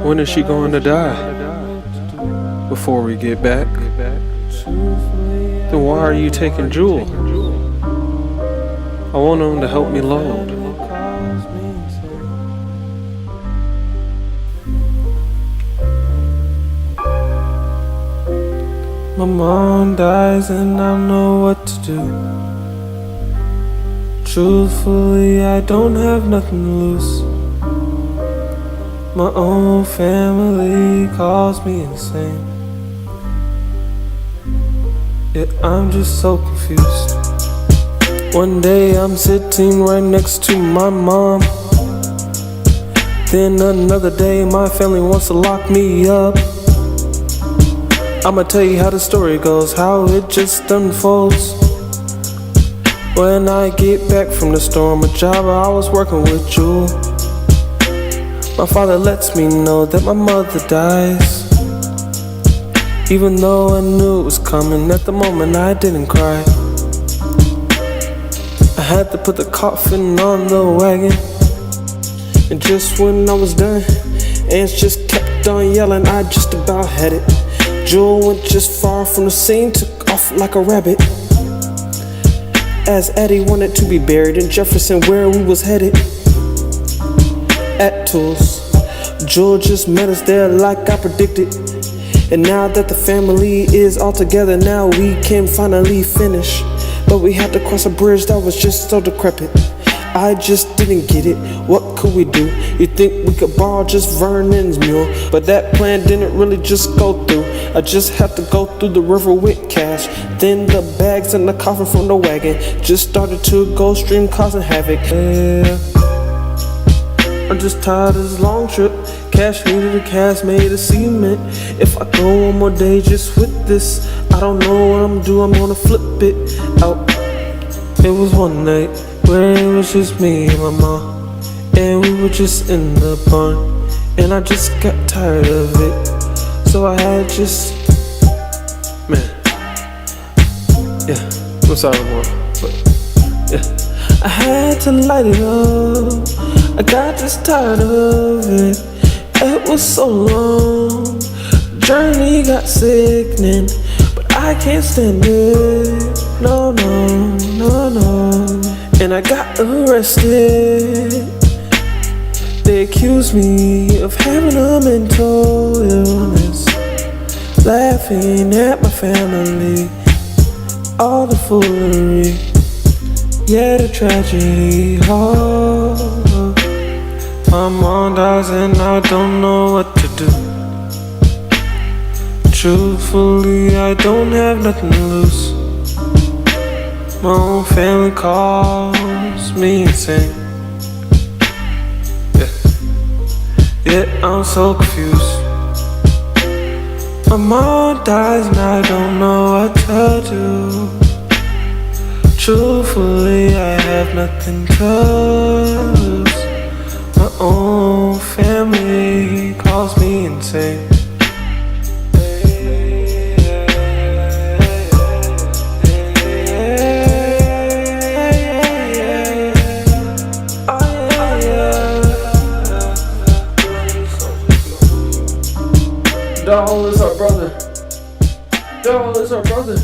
When is she going to die? Before we get back? Then why are you taking Jewel? I want him to help me load. My mom dies and I don't know what to do. Truthfully, I don't have nothing to lose. My own family calls me insane. Yeah, I'm just so confused. One day I'm sitting right next to my mom. Then another day my family wants to lock me up. I'ma tell you how the story goes, how it just unfolds. When I get back from the store, my job I was working with Jewel. My father lets me know that my mother dies. Even though I knew it was coming, at the moment I didn't cry. I had to put the coffin on the wagon. And just when I was done, ants just kept on yelling, I just about had it. Jewel went just far from the scene, took off like a rabbit. As Eddie wanted to be buried in Jefferson, where we was headed. At Tools, Jewel just met us there like I predicted. And now that the family is all together, now we can finally finish. But we had to cross a bridge that was just so decrepit. I just didn't get it, what could we do? You'd think we could borrow just Vernon's mule, but that plan didn't really just go through. I just had to go through the river with cash. Then the bags and the coffin from the wagon just started to go stream, causing havoc. Yeah. I'm just tired of this long trip. Cash needed a cast made of cement. If I go one more day just with this, I don't know what I'm doing, I'm gonna flip it out. It was one night where it was just me and my mom, and we were just in the barn, and I just got tired of it. So I had just, man, yeah, I'm sorry more, but yeah, I had to light it up. I got just tired of it. It was so long, journey got sickening, but I can't stand it. No, no, no, no. And I got arrested. They accused me of having a mental illness, laughing at my family, all the foolery, yeah, the tragedy. Oh, my mom dies and I don't know what to do. Truthfully, I don't have nothing to lose. My own family calls me insane. Yeah, I'm so confused. My mom dies and I don't know what to do. Truthfully, I have nothing to lose. My own family calls me insane. Doll is our brother. Doll is our brother.